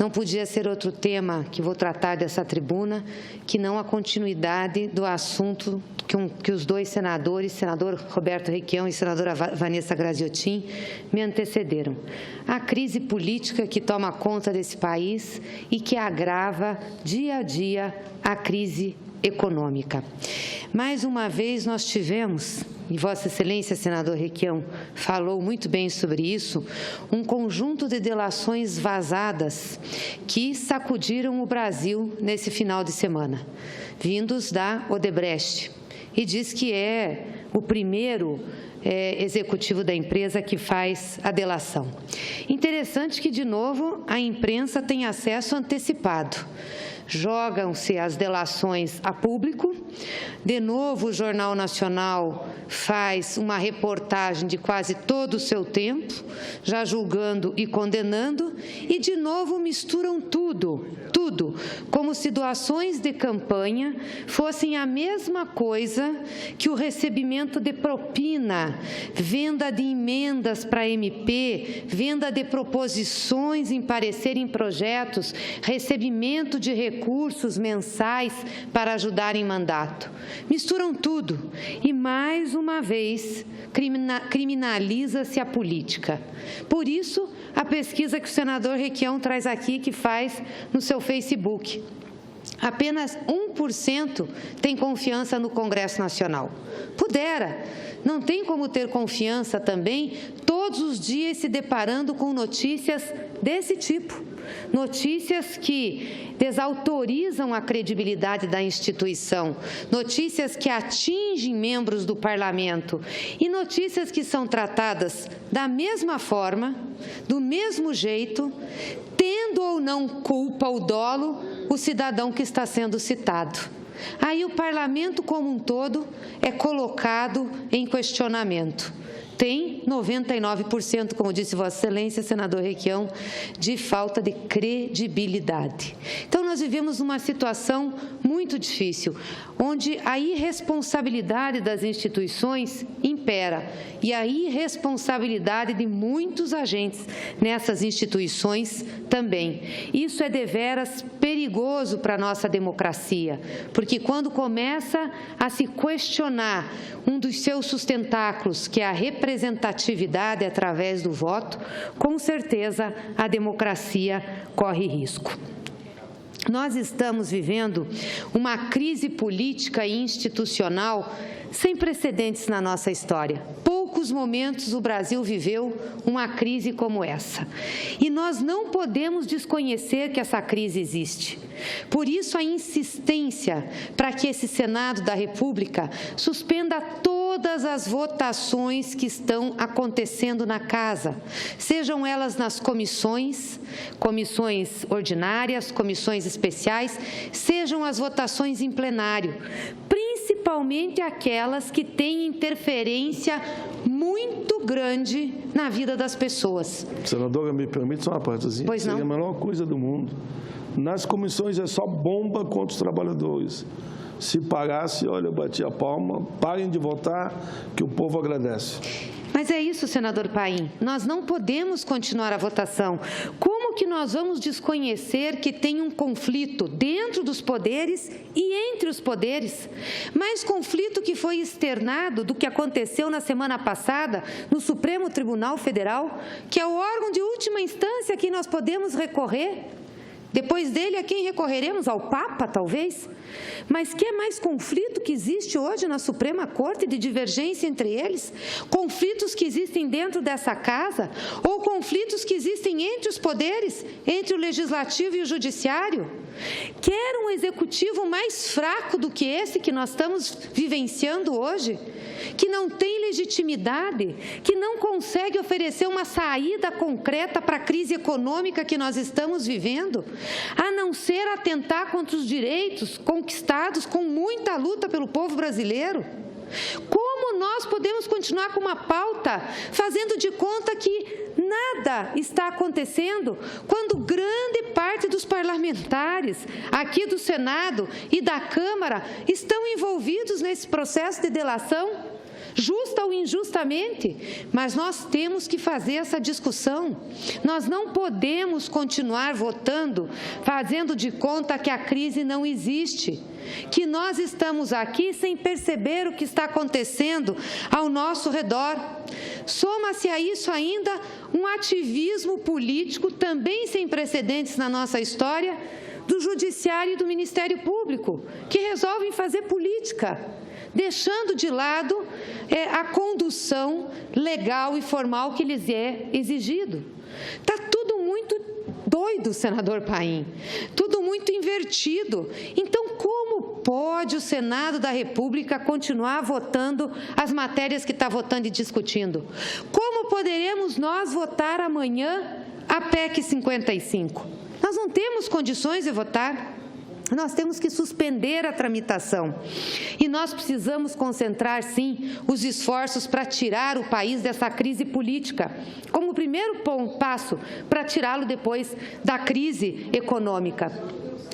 Não podia ser outro tema que vou tratar dessa tribuna que não a continuidade do assunto que os dois senadores, senador Roberto Requião e senadora Vanessa Graziotin, me antecederam. A crise política que toma conta desse país e que agrava dia a dia a crise econômica. Mais uma vez nós tivemos, e Vossa Excelência, senador Requião, falou muito bem sobre isso, um conjunto de delações vazadas que sacudiram o Brasil nesse final de semana, vindos da Odebrecht. E diz que é o primeiro executivo da empresa que faz a delação. Interessante que, de novo, a imprensa tem acesso antecipado. Jogam-se as delações a público, de novo o Jornal Nacional faz uma reportagem de quase todo o seu tempo, já julgando e condenando, e de novo misturam tudo, como se doações de campanha fossem a mesma coisa que o recebimento de propina, venda de emendas para MP, venda de proposições em parecer em projetos, recebimento de recursos mensais para ajudar em mandato. Misturam tudo e, mais uma vez, criminaliza-se a política. Por isso, a pesquisa que o senador Requião traz aqui, que faz no seu Facebook. Apenas 1% tem confiança no Congresso Nacional. Pudera, não tem como ter confiança também todos os dias se deparando com notícias desse tipo. Notícias que desautorizam a credibilidade da instituição, notícias que atingem membros do parlamento e notícias que são tratadas da mesma forma, do mesmo jeito, tendo ou não culpa ou dolo o cidadão que está sendo citado. Aí o parlamento como um todo é colocado em questionamento. Tem 99%, como disse Vossa Excelência, senador Requião, de falta de credibilidade. Então, nós vivemos uma situação muito difícil, onde a irresponsabilidade das instituições impera e a irresponsabilidade de muitos agentes nessas instituições também. Isso é deveras perigoso para a nossa democracia, porque quando começa a se questionar um dos seus sustentáculos, que é a representatividade através do voto, com certeza a democracia corre risco. Nós estamos vivendo uma crise política e institucional sem precedentes na nossa história. Poucos momentos o Brasil viveu uma crise como essa. E nós não podemos desconhecer que essa crise existe. Por isso, a insistência para que esse Senado da República suspenda todas as votações que estão acontecendo na Casa, sejam elas nas comissões ordinárias, comissões especiais, sejam as votações em plenário, principalmente aquelas que têm interferência muito grande na vida das pessoas. Senadora, me permite só uma partezinha? Pois não. Seria a menor coisa do mundo. Nas comissões é só bomba contra os trabalhadores. Se parasse, olha, eu bati a palma, parem de votar, que o povo agradece. Mas é isso, senador Paim, nós não podemos continuar a votação. Como que nós vamos desconhecer que tem um conflito dentro dos poderes e entre os poderes? Mais conflito que foi externado do que aconteceu na semana passada no Supremo Tribunal Federal, que é o órgão de última instância a quem nós podemos recorrer. Depois dele, a quem recorreremos? Ao Papa, talvez? Mas que é mais conflito que existe hoje na Suprema Corte, de divergência entre eles? Conflitos que existem dentro dessa casa? Ou conflitos que existem entre os poderes, entre o Legislativo e o Judiciário? Quer um executivo mais fraco do que esse que nós estamos vivenciando hoje? Que não tem legitimidade, que não consegue oferecer uma saída concreta para a crise econômica que nós estamos vivendo, a não ser atentar contra os direitos conquistados com muita luta pelo povo brasileiro? Como nós podemos continuar com uma pauta fazendo de conta que nada está acontecendo, quando grande parte dos parlamentares aqui do Senado e da Câmara estão envolvidos nesse processo de delação? justa ou injustamente, mas nós temos que fazer essa discussão. Nós não podemos continuar votando, fazendo de conta que a crise não existe, que nós estamos aqui sem perceber o que está acontecendo ao nosso redor. Soma-se a isso ainda um ativismo político também sem precedentes na nossa história, do Judiciário e do Ministério Público, que resolvem fazer política, deixando de lado a condução legal e formal que lhes é exigido. Está tudo muito doido, senador Paim, tudo muito invertido. Então, como pode o Senado da República continuar votando as matérias que está votando e discutindo? Como poderemos nós votar amanhã a PEC 55? Nós não temos condições de votar. Nós temos que suspender a tramitação e nós precisamos concentrar, sim, os esforços para tirar o país dessa crise política, como primeiro passo para tirá-lo depois da crise econômica.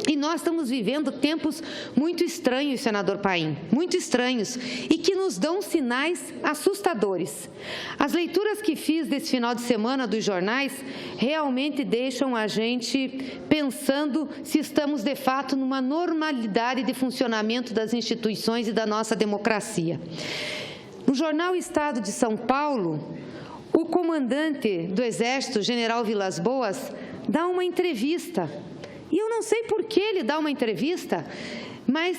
E nós estamos vivendo tempos muito estranhos, senador Paim, muito estranhos, e que nos dão sinais assustadores. As leituras que fiz desse final de semana dos jornais realmente deixam a gente pensando se estamos, de fato, numa normalidade de funcionamento das instituições e da nossa democracia. No jornal Estado de São Paulo, o comandante do Exército, general Vilas Boas, dá uma entrevista. E eu não sei por que ele dá uma entrevista, mas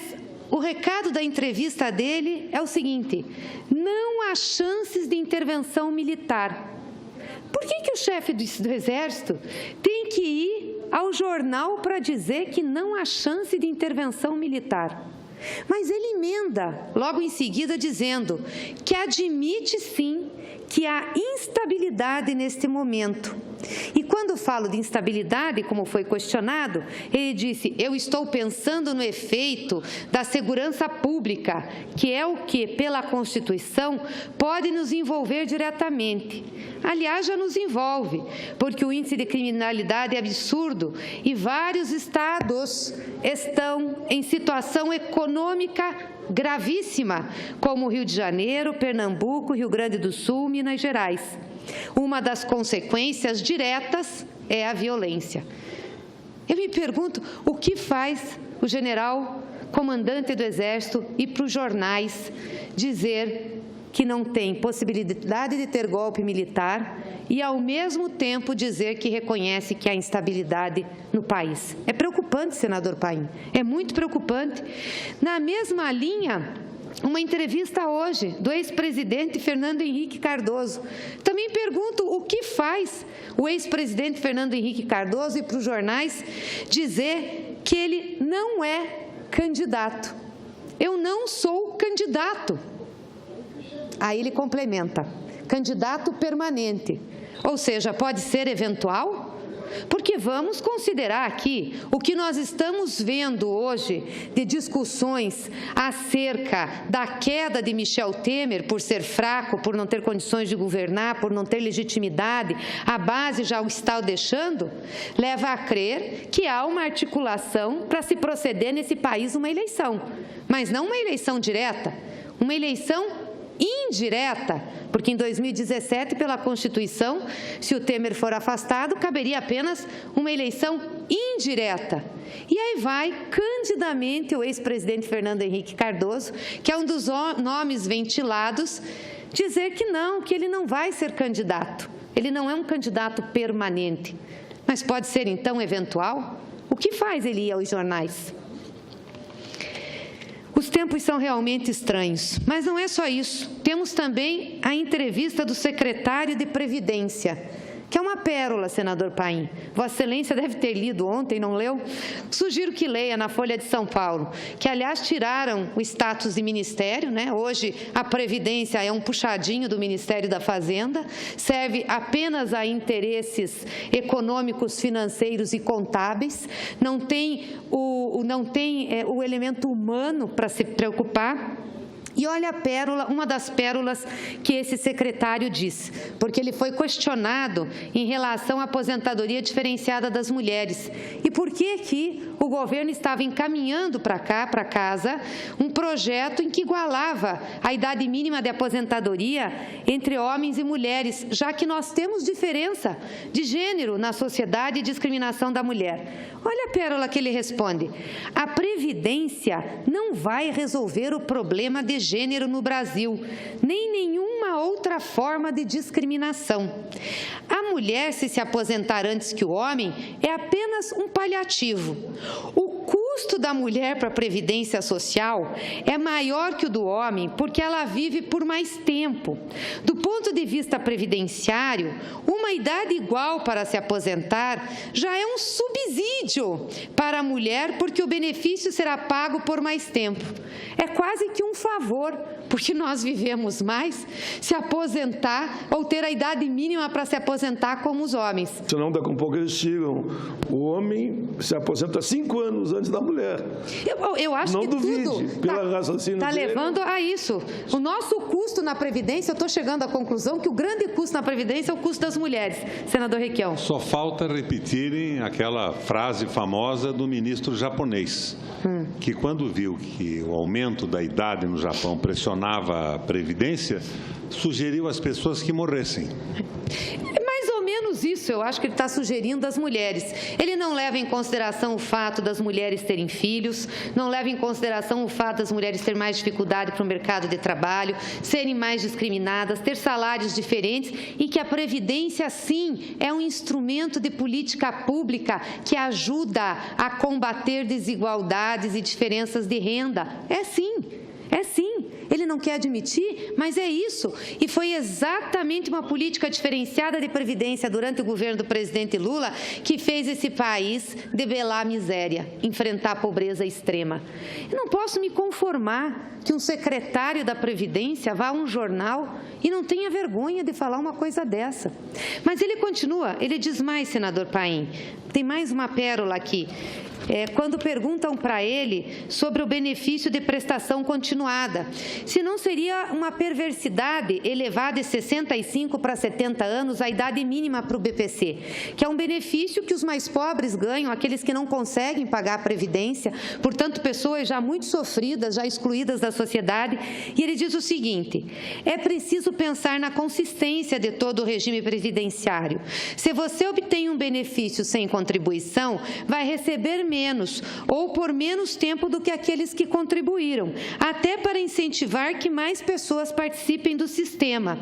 o recado da entrevista dele é o seguinte: não há chances de intervenção militar. Por que o chefe do Exército tem que ir ao jornal para dizer que não há chance de intervenção militar? Mas ele emenda logo em seguida dizendo que admite sim que há instabilidade neste momento. E quando falo de instabilidade, como foi questionado, ele disse: eu estou pensando no efeito da segurança pública, que é o que, pela Constituição, pode nos envolver diretamente. Aliás, já nos envolve, porque o índice de criminalidade é absurdo e vários estados estão em situação econômica gravíssima, como o Rio de Janeiro, Pernambuco, Rio Grande do Sul, Minas Gerais. Uma das consequências diretas é a violência. Eu me pergunto, o que faz o general comandante do Exército ir para os jornais dizer que não tem possibilidade de ter golpe militar e, ao mesmo tempo, dizer que reconhece que há instabilidade no país? É preocupante, senador Paim, é muito preocupante. Na mesma linha, uma entrevista hoje do ex-presidente Fernando Henrique Cardoso. Também pergunto o que faz o ex-presidente Fernando Henrique Cardoso ir para os jornais dizer que ele não é candidato. Eu não sou candidato. Aí ele complementa: candidato permanente. Ou seja, pode ser eventual? Porque vamos considerar aqui o que nós estamos vendo hoje de discussões acerca da queda de Michel Temer por ser fraco, por não ter condições de governar, por não ter legitimidade, a base já o está deixando, leva a crer que há uma articulação para se proceder nesse país uma eleição, mas não uma eleição direta, uma eleição indireta, porque em 2017, pela Constituição, se o Temer for afastado, caberia apenas uma eleição indireta. E aí vai, candidamente, o ex-presidente Fernando Henrique Cardoso, que é um dos nomes ventilados, dizer que não, que ele não vai ser candidato. Ele não é um candidato permanente, mas pode ser, então, eventual? O que faz ele ir aos jornais? Os tempos são realmente estranhos, mas não é só isso. Temos também a entrevista do secretário de Previdência, que é uma pérola, senador Paim. Vossa Excelência deve ter lido ontem, não leu? Sugiro que leia na Folha de São Paulo, que, aliás, tiraram o status de ministério, né? Hoje, a Previdência é um puxadinho do Ministério da Fazenda, serve apenas a interesses econômicos, financeiros e contábeis, não tem o elemento humano para se preocupar. E olha a pérola, uma das pérolas que esse secretário disse, porque ele foi questionado em relação à aposentadoria diferenciada das mulheres. E por que o governo estava encaminhando para casa, um projeto em que igualava a idade mínima de aposentadoria entre homens e mulheres, já que nós temos diferença de gênero na sociedade e discriminação da mulher. Olha a pérola que ele responde: a Previdência não vai resolver o problema de gênero no Brasil, nem nenhuma outra forma de discriminação. A mulher, se aposentar antes que o homem, é apenas um paliativo. O custo da mulher para a Previdência Social é maior que o do homem porque ela vive por mais tempo. Do ponto de vista previdenciário, uma idade igual para se aposentar já é um subsídio para a mulher porque o benefício será pago por mais tempo. É quase que um favor, porque nós vivemos mais, se aposentar ou ter a idade mínima para se aposentar como os homens. Senão, daqui a pouco eles tiram. O homem se aposenta 5 anos antes da mulher. Eu acho não que duvide, tudo pela raciocínio está dele. levando a isso. O nosso custo na Previdência, eu estou chegando à conclusão que o grande custo na Previdência é o custo das mulheres. Senador Requião. Só falta repetirem aquela frase famosa do ministro japonês, que quando viu que o aumento da idade no Japão pressionava a Previdência, sugeriu às pessoas que morressem. Menos isso, eu acho que ele está sugerindo às mulheres. Ele não leva em consideração o fato das mulheres terem filhos, não leva em consideração o fato das mulheres terem mais dificuldade para o mercado de trabalho, serem mais discriminadas, ter salários diferentes e que a Previdência, sim, é um instrumento de política pública que ajuda a combater desigualdades e diferenças de renda. É sim. É sim, ele não quer admitir, mas é isso. E foi exatamente uma política diferenciada de previdência durante o governo do presidente Lula que fez esse país debelar a miséria, enfrentar a pobreza extrema. Eu não posso me conformar que um secretário da Previdência vá a um jornal e não tenha vergonha de falar uma coisa dessa. Mas ele continua, ele diz mais, senador Paim, tem mais uma pérola aqui. Quando perguntam para ele sobre o benefício de prestação continuada, se não seria uma perversidade elevar de 65 para 70 anos a idade mínima para o BPC, que é um benefício que os mais pobres ganham, aqueles que não conseguem pagar a Previdência, portanto, pessoas já muito sofridas, já excluídas da sociedade. E ele diz o seguinte: é preciso pensar na consistência de todo o regime previdenciário. Se você obtém um benefício sem contribuição, vai receber menos ou por menos tempo do que aqueles que contribuíram, até para incentivar que mais pessoas participem do sistema.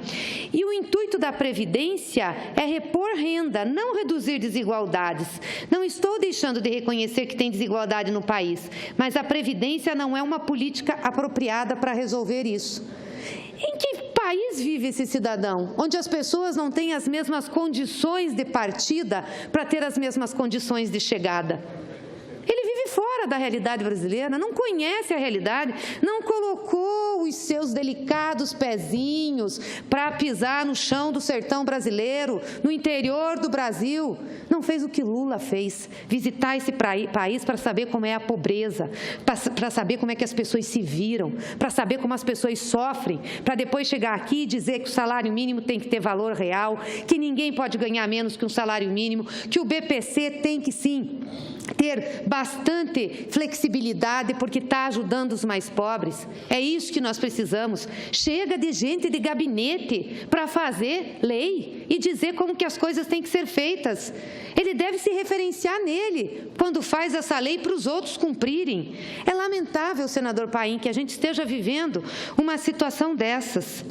E o intuito da Previdência é repor renda, não reduzir desigualdades. Não estou deixando de reconhecer que tem desigualdade no país, mas a Previdência não é uma política apropriada para resolver isso. Em que país vive esse cidadão, onde as pessoas não têm as mesmas condições de partida para ter as mesmas condições de chegada? Ele vive fora da realidade brasileira, não conhece a realidade, não colocou os seus delicados pezinhos para pisar no chão do sertão brasileiro, no interior do Brasil. Não fez o que Lula fez, visitar esse país para saber como é a pobreza, para saber como é que as pessoas se viram, para saber como as pessoas sofrem, para depois chegar aqui e dizer que o salário mínimo tem que ter valor real, que ninguém pode ganhar menos que um salário mínimo, que o BPC tem que, sim, ter bastante flexibilidade porque está ajudando os mais pobres. É isso que nós precisamos. Chega de gente de gabinete para fazer lei e dizer como que as coisas têm que ser feitas. Ele deve se referenciar nele quando faz essa lei para os outros cumprirem. É lamentável, senador Paim, que a gente esteja vivendo uma situação dessas.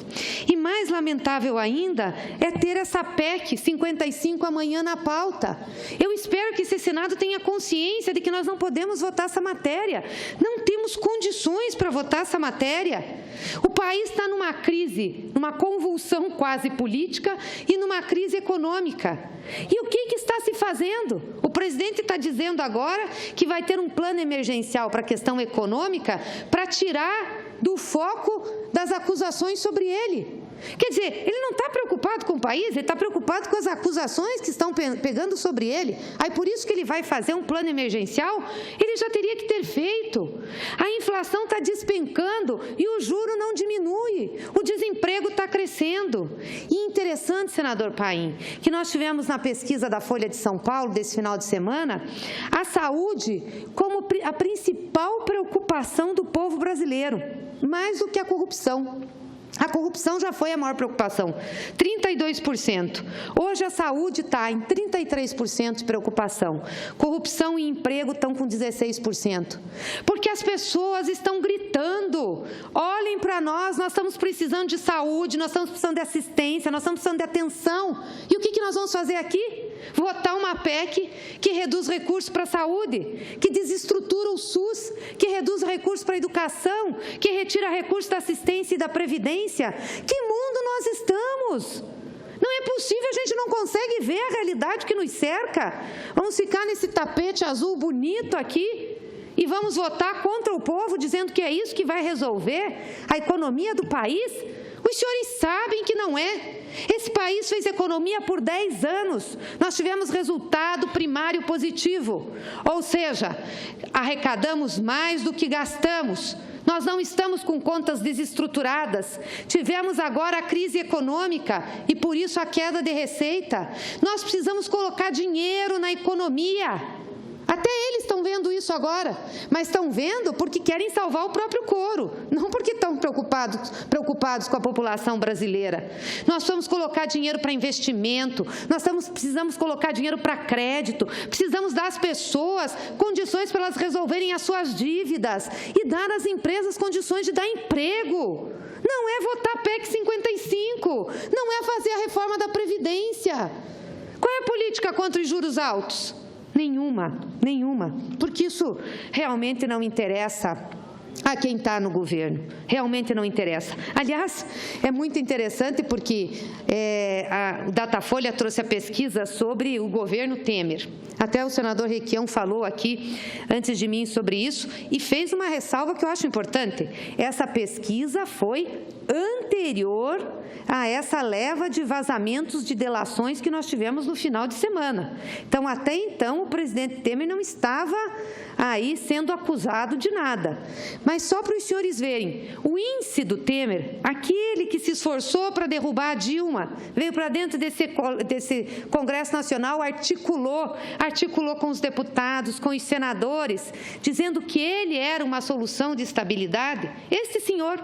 E mais lamentável ainda é ter essa PEC 55 amanhã na pauta. Eu espero que esse Senado tenha consciência de que nós não podemos votar essa matéria. Não temos condições para votar essa matéria. O país está numa crise, numa convulsão quase política e numa crise econômica. E o que está se fazendo? O presidente está dizendo agora que vai ter um plano emergencial para a questão econômica para tirar do foco das acusações sobre ele. Quer dizer, ele não está preocupado preocupado com o país, ele está preocupado com as acusações que estão pegando sobre ele. Aí por isso que ele vai fazer um plano emergencial, ele já teria que ter feito. A inflação está despencando e o juro não diminui, o desemprego está crescendo. E interessante, senador Paim, que nós tivemos na pesquisa da Folha de São Paulo desse final de semana, a saúde como a principal preocupação do povo brasileiro, mais do que a corrupção. A corrupção já foi a maior preocupação, 32%. Hoje a saúde está em 33% de preocupação. Corrupção e emprego estão com 16%. Porque as pessoas estão gritando, olhem para nós estamos precisando de saúde, nós estamos precisando de assistência, nós estamos precisando de atenção. E o que nós vamos fazer aqui? Votar uma PEC que reduz recursos para a saúde, que desestrutura o SUS, que reduz recursos para a educação, que retira recursos da assistência e da previdência. Que mundo nós estamos? Não é possível, a gente não consegue ver a realidade que nos cerca. Vamos ficar nesse tapete azul bonito aqui e vamos votar contra o povo, dizendo que é isso que vai resolver a economia do país? Os senhores sabem que não é. Esse país fez economia por 10 anos. Nós tivemos resultado primário positivo, ou seja, arrecadamos mais do que gastamos. Nós não estamos com contas desestruturadas. Tivemos agora a crise econômica e, por isso, a queda de receita. Nós precisamos colocar dinheiro na economia. Até eles estão vendo isso agora, mas estão vendo porque querem salvar o próprio couro, não porque estão preocupados com a população brasileira. Nós vamos colocar dinheiro para investimento, precisamos colocar dinheiro para crédito, precisamos dar às pessoas condições para elas resolverem as suas dívidas e dar às empresas condições de dar emprego. Não é votar PEC 55, não é fazer a reforma da Previdência. Qual é a política contra os juros altos? Nenhuma, porque isso realmente não interessa a quem está no governo, realmente não interessa. Aliás, é muito interessante porque o Datafolha trouxe a pesquisa sobre o governo Temer. Até o senador Requião falou aqui, antes de mim, sobre isso e fez uma ressalva que eu acho importante. Essa pesquisa foi anterior a essa leva de vazamentos de delações que nós tivemos no final de semana. Então, até então, o presidente Temer não estava aí sendo acusado de nada. Mas só para os senhores verem, o índice do Temer, aquele que se esforçou para derrubar a Dilma, veio para dentro desse Congresso Nacional, articulou com os deputados, com os senadores, dizendo que ele era uma solução de estabilidade. Esse senhor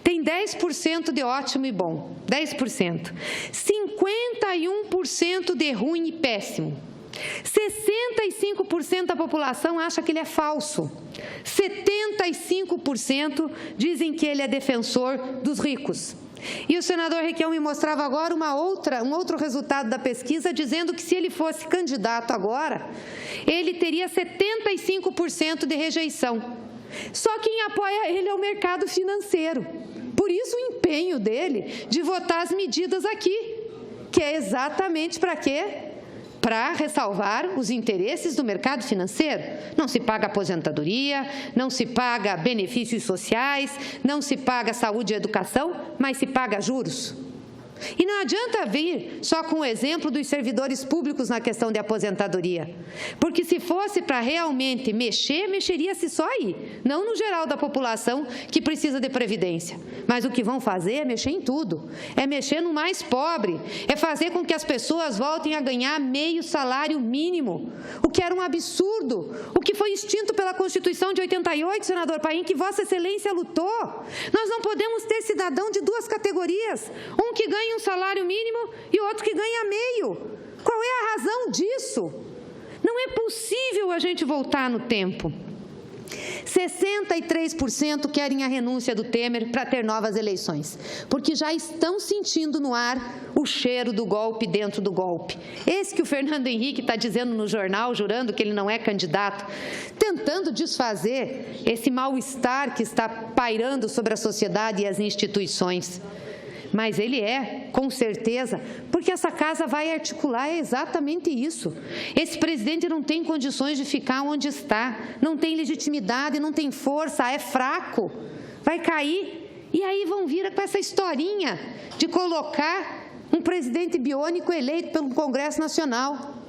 tem 10% de ótimo e bom, 10%, 51% de ruim e péssimo. 65% da população acha que ele é falso. 75% dizem que ele é defensor dos ricos. E o senador Requião me mostrava agora um outro resultado da pesquisa, dizendo que se ele fosse candidato agora, ele teria 75% de rejeição. Só quem apoia ele é o mercado financeiro. Por isso o empenho dele de votar as medidas aqui, que é exatamente para quê? Para ressalvar os interesses do mercado financeiro. Não se paga aposentadoria, não se paga benefícios sociais, não se paga saúde e educação, mas se paga juros. E não adianta vir só com o exemplo dos servidores públicos na questão de aposentadoria, porque se fosse para realmente mexeria-se só aí, não no geral da população que precisa de previdência. Mas o que vão fazer é mexer em tudo, é mexer no mais pobre, é fazer com que as pessoas voltem a ganhar meio salário mínimo, o que era um absurdo, o que foi extinto pela Constituição de 88, senador Paim, que Vossa Excelência lutou. Nós não podemos ter cidadão de duas categorias, um que ganha um salário mínimo e outro que ganha meio. Qual é a razão disso? Não é possível a gente voltar no tempo. 63% querem a renúncia do Temer para ter novas eleições, porque já estão sentindo no ar o cheiro do golpe dentro do golpe. Esse que o Fernando Henrique está dizendo no jornal, jurando que ele não é candidato, tentando desfazer esse mal-estar que está pairando sobre a sociedade e as instituições. Mas ele é, com certeza, porque essa casa vai articular exatamente isso. Esse presidente não tem condições de ficar onde está, não tem legitimidade, não tem força, é fraco, vai cair. E aí vão vir com essa historinha de colocar um presidente biônico eleito pelo Congresso Nacional.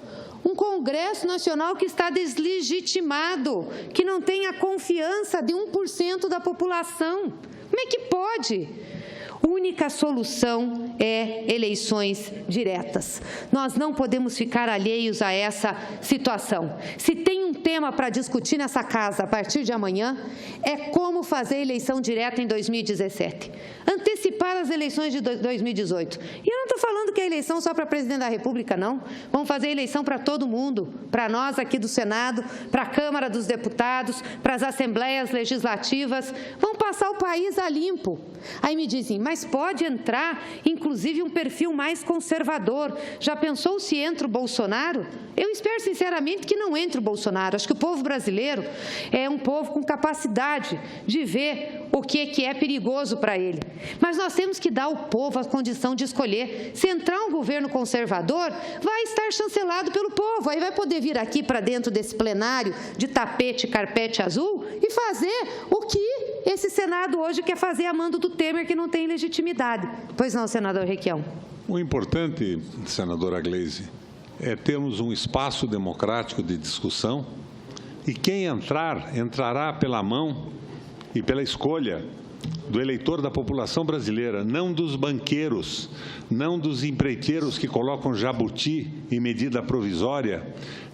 Um Congresso Nacional que está deslegitimado, que não tem a confiança de 1% da população. Como é que pode? Única solução é eleições diretas. Nós não podemos ficar alheios a essa situação. Se tem um tema para discutir nessa casa a partir de amanhã, é como fazer eleição direta em 2017. Antecipar as eleições de 2018. E eu não estou falando que é eleição só para presidente da República, não. Vamos fazer eleição para todo mundo, para nós aqui do Senado, para a Câmara dos Deputados, para as Assembleias Legislativas. Vamos passar o país a limpo. Aí me dizem, mas pode entrar, inclusive, um perfil mais conservador. Já pensou se entra o Bolsonaro? Eu espero, sinceramente, que não entre o Bolsonaro. Acho que o povo brasileiro é um povo com capacidade de ver o que é perigoso para ele. Mas nós temos que dar ao povo a condição de escolher. Se entrar um governo conservador, vai estar chancelado pelo povo. Aí vai poder vir aqui para dentro desse plenário de tapete, carpete azul e fazer o que esse Senado hoje quer fazer a mando do Temer, que não tem legitimidade. Pois não, senador Requião? O importante, senadora Gleisi, é termos um espaço democrático de discussão e quem entrar, entrará pela mão e pela escolha do eleitor da população brasileira, não dos banqueiros, não dos empreiteiros que colocam jabuti em medida provisória,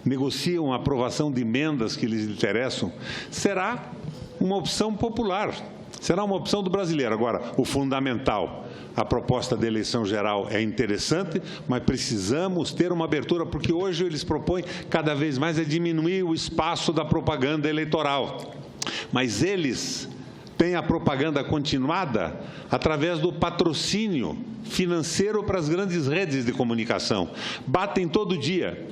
negociam a aprovação de emendas que lhes interessam. Será uma opção popular, será uma opção do brasileiro. Agora, o fundamental, a proposta de eleição geral é interessante, mas precisamos ter uma abertura, porque hoje eles propõem cada vez mais é diminuir o espaço da propaganda eleitoral. Mas eles têm a propaganda continuada através do patrocínio financeiro para as grandes redes de comunicação. Batem todo dia.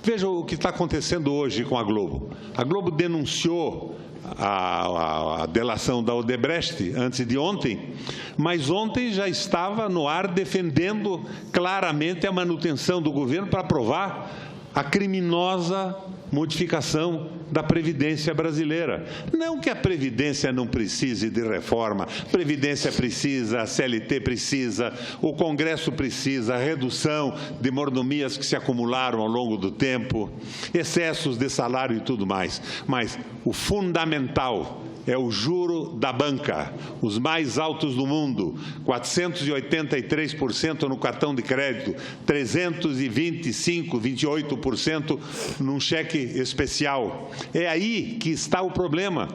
Veja o que está acontecendo hoje com a Globo. A Globo denunciou a delação da Odebrecht antes de ontem, mas ontem já estava no ar defendendo claramente a manutenção do governo para aprovar a criminosa modificação da Previdência brasileira. Não que a Previdência não precise de reforma, a Previdência precisa, a CLT precisa, o Congresso precisa, a redução de mordomias que se acumularam ao longo do tempo, excessos de salário e tudo mais. Mas o fundamental é o juro da banca, os mais altos do mundo, 483% no cartão de crédito, 28% num cheque especial. É aí que está o problema.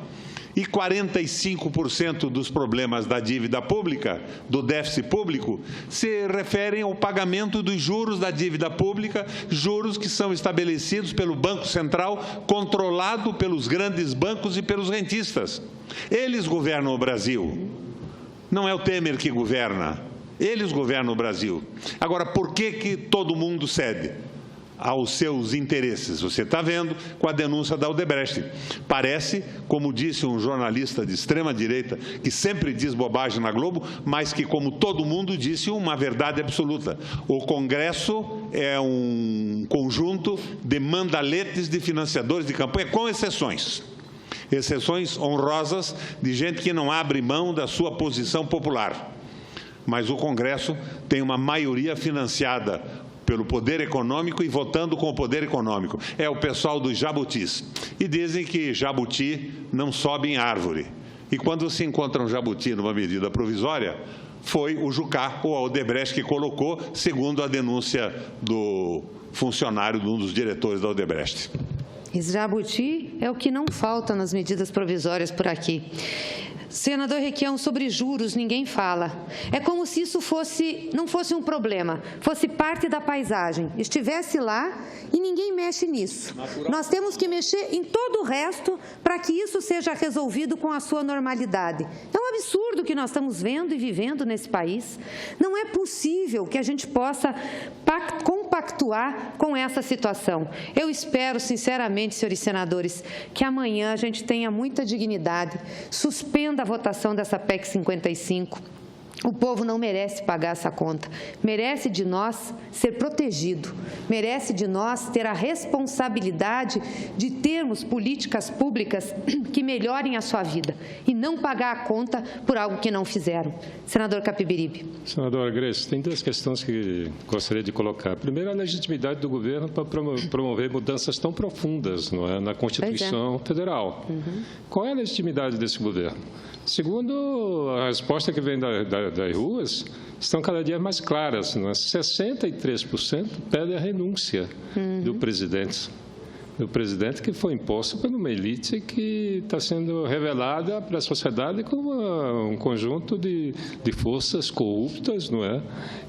E 45% dos problemas da dívida pública, do déficit público, se referem ao pagamento dos juros da dívida pública, juros que são estabelecidos pelo Banco Central, controlado pelos grandes bancos e pelos rentistas. Eles governam o Brasil. Não é o Temer que governa. Eles governam o Brasil. Agora, por que todo mundo cede aos seus interesses? Você está vendo com a denúncia da Odebrecht. Parece, como disse um jornalista de extrema-direita, que sempre diz bobagem na Globo, mas que, como todo mundo, disse uma verdade absoluta. O Congresso é um conjunto de mandaletes de financiadores de campanha, com exceções. Exceções honrosas de gente que não abre mão da sua posição popular. Mas o Congresso tem uma maioria financiada pelo poder econômico e votando com o poder econômico. É o pessoal dos jabutis. E dizem que jabuti não sobe em árvore. E quando se encontra um jabuti numa medida provisória, foi o Jucá ou a Odebrecht que colocou, segundo a denúncia do funcionário de um dos diretores da Odebrecht. Esse jabuti é o que não falta nas medidas provisórias por aqui. Senador Requião, sobre juros ninguém fala. É como se isso não fosse um problema, fosse parte da paisagem, estivesse lá e ninguém mexe nisso. Nós temos que mexer em todo o resto para que isso seja resolvido com a sua normalidade. É um absurdo que nós estamos vendo e vivendo nesse país. Não é possível que a gente possa compactuar com essa situação. Eu espero, sinceramente, senhores senadores, que amanhã a gente tenha muita dignidade, suspenda a votação dessa PEC 55, O povo não merece pagar essa conta, merece de nós ser protegido, merece de nós ter a responsabilidade de termos políticas públicas que melhorem a sua vida e não pagar a conta por algo que não fizeram. Senador Capiberibe. Senadora Grace, tem duas questões que gostaria de colocar. Primeiro, a legitimidade do governo para promover mudanças tão profundas, não é, na Constituição Federal. Qual é a legitimidade desse governo? Segundo, a resposta que vem das ruas estão cada dia mais claras. Não é? 63% pedem a renúncia do presidente. Do presidente que foi imposto por uma elite que está sendo revelada para a sociedade como um conjunto de forças corruptas, não é?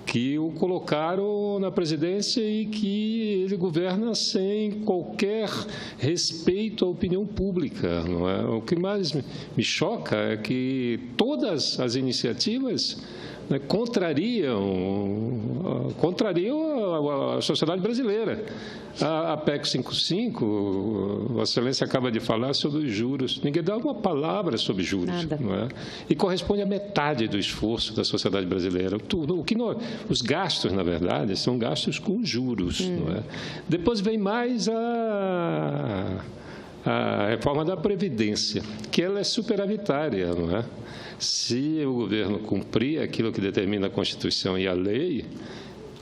Que o colocaram na presidência e que ele governa sem qualquer respeito à opinião pública, não é? O que mais me choca é que todas as iniciativas contrariam a sociedade brasileira. A PEC 55, Vossa Excelência acaba de falar sobre os juros. Ninguém dá uma palavra sobre juros. Não é? E corresponde a metade do esforço da sociedade brasileira. Os gastos, na verdade, são gastos com juros. Não é? Depois vem mais a reforma da Previdência, que ela é superavitária, não é? Se o governo cumprir aquilo que determina a Constituição e a lei,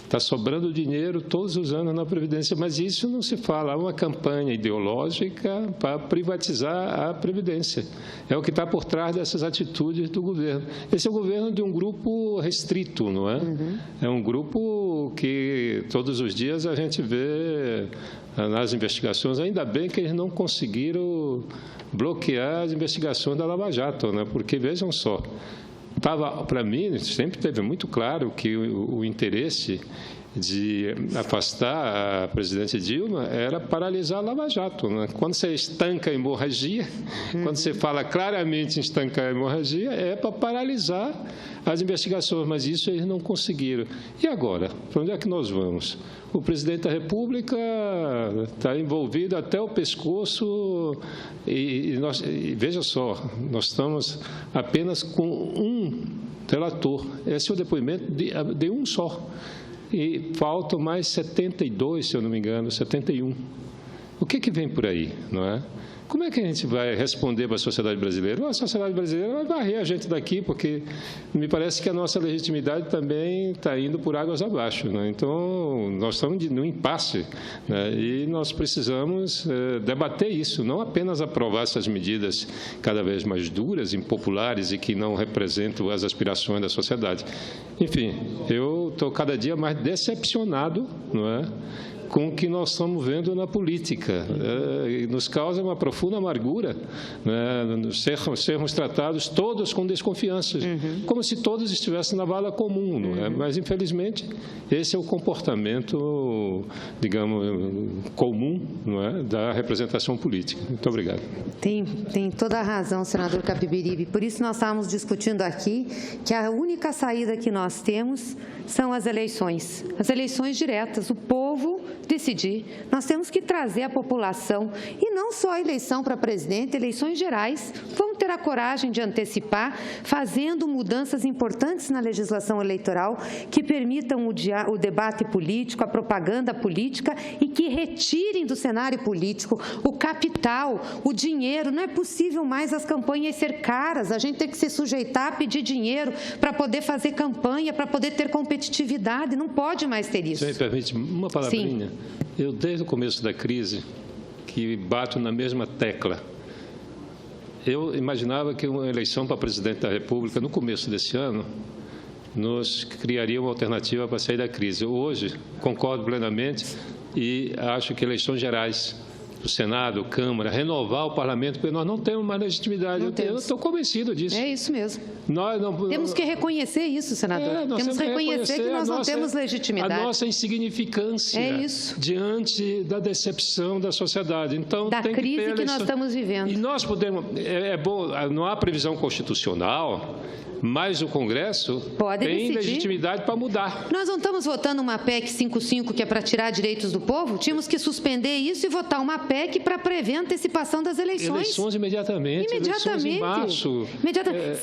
está sobrando dinheiro todos os anos na Previdência, mas isso não se fala. Há uma campanha ideológica para privatizar a Previdência. É o que está por trás dessas atitudes do governo. Esse é o governo de um grupo restrito, não é? É um grupo que todos os dias a gente vê nas investigações. Ainda bem que eles não conseguiram bloquear as investigações da Lava Jato, né? Porque, vejam só, para mim, sempre teve muito claro que o interesse de afastar a presidente Dilma era paralisar a Lava Jato. Né? Quando você estanca a hemorragia, quando você fala claramente em estancar a hemorragia, é para paralisar as investigações, mas isso eles não conseguiram. E agora? Para onde é que nós vamos? O presidente da República está envolvido até o pescoço e veja só, nós estamos apenas com um relator. Esse é o depoimento de um só. E faltam mais 72, se eu não me engano, 71. O que vem por aí, não é? Como é que a gente vai responder para a sociedade brasileira? A sociedade brasileira vai varrer a gente daqui, porque me parece que a nossa legitimidade também está indo por águas abaixo. Né? Então, nós estamos no impasse, né? E nós precisamos debater isso, não apenas aprovar essas medidas cada vez mais duras, impopulares e que não representam as aspirações da sociedade. Enfim, eu estou cada dia mais decepcionado, não é? Com o que nós estamos vendo na política. Nos causa uma profunda amargura, né? Sermos tratados todos com desconfiança, como se todos estivessem na vala comum. Não é? Mas, infelizmente, esse é o comportamento, digamos, comum, não é? Da representação política. Muito obrigado. Tem toda a razão, senador Capiberibe. Por isso nós estávamos discutindo aqui que a única saída que nós temos são as eleições diretas, o povo decidir. Nós temos que trazer a população, e não só a eleição para presidente, eleições gerais. Vamos ter a coragem de antecipar, fazendo mudanças importantes na legislação eleitoral que permitam o debate político, a propaganda política e que retirem do cenário político o capital, o dinheiro. Não é possível mais as campanhas ser caras, a gente tem que se sujeitar a pedir dinheiro para poder fazer campanha, para poder ter competitividade. Não pode mais ter isso. Você me permite uma palavrinha? Sim. Eu, desde o começo da crise, que bato na mesma tecla, eu imaginava que uma eleição para presidente da República, no começo desse ano, nos criaria uma alternativa para sair da crise. Hoje, concordo plenamente e acho que eleições gerais, o Senado, Câmara, renovar o Parlamento, porque nós não temos mais legitimidade. Eu estou convencido disso. É isso mesmo. Temos que reconhecer isso, senador. Temos que reconhecer que nós não temos legitimidade. A nossa insignificância diante da decepção da sociedade. Então, da crise que nós estamos vivendo. E nós podemos... É bom, não há previsão constitucional mas o Congresso tem legitimidade para mudar. Nós não estamos votando uma PEC 55 que é para tirar direitos do povo? Tínhamos que suspender isso e votar uma PEC para prever a antecipação das eleições. Eleições imediatamente. Eleições em março.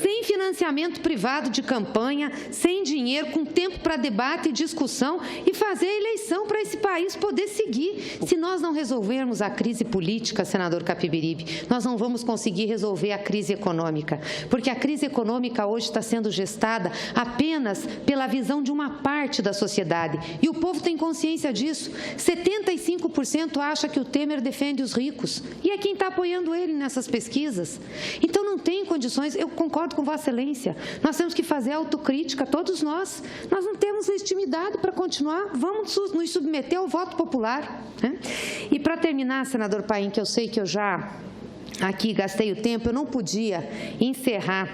Sem financiamento privado de campanha, sem dinheiro, com tempo para debate e discussão e fazer a eleição para esse país poder seguir. Se nós não resolvermos a crise política, senador Capibiribe, nós não vamos conseguir resolver a crise econômica, porque a crise econômica hoje está sendo gestada apenas pela visão de uma parte da sociedade e o povo tem consciência disso. 75% acha que o Temer defende os ricos e é quem está apoiando ele nessas pesquisas. Então não tem condições, eu concordo com Vossa Excelência, nós temos que fazer autocrítica, todos nós não temos legitimidade para continuar, vamos nos submeter ao voto popular, né? E para terminar, senador Paim, que eu sei que eu já aqui gastei o tempo, eu não podia encerrar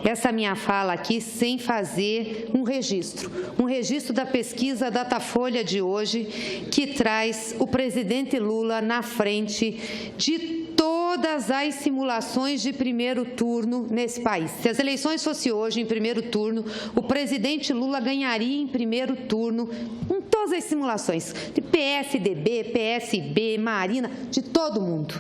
essa minha fala aqui sem fazer um registro da pesquisa Datafolha de hoje, que traz o presidente Lula na frente de todas as simulações de primeiro turno nesse país. Se as eleições fossem hoje em primeiro turno, o presidente Lula ganharia em primeiro turno em todas as simulações, de PSDB, PSB, Marina, de todo mundo.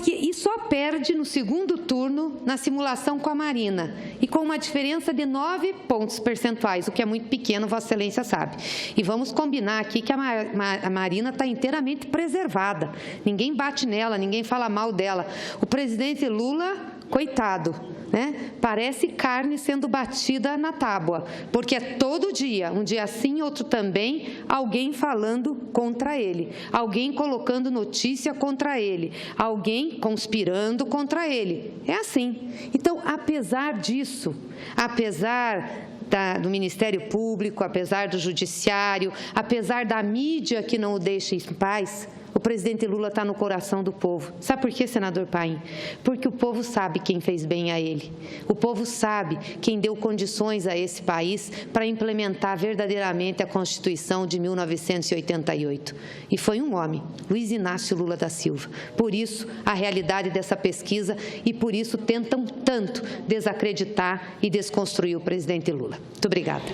E só perde no segundo turno na simulação com a Marina, e com uma diferença de 9 pontos percentuais, o que é muito pequeno, Vossa Excelência sabe. E vamos combinar aqui que a Marina está inteiramente preservada, ninguém bate nela, ninguém fala mal dela. O presidente Lula, coitado, né? Parece carne sendo batida na tábua, porque é todo dia, um dia sim, outro também, alguém falando contra ele, alguém colocando notícia contra ele, alguém conspirando contra ele. É assim. Então, apesar disso, apesar do Ministério Público, apesar do Judiciário, apesar da mídia que não o deixa em paz, o presidente Lula está no coração do povo. Sabe por quê, senador Paim? Porque o povo sabe quem fez bem a ele. O povo sabe quem deu condições a esse país para implementar verdadeiramente a Constituição de 1988. E foi um homem, Luiz Inácio Lula da Silva. Por isso, a realidade dessa pesquisa e por isso tentam tanto desacreditar e desconstruir o presidente Lula. Muito obrigada.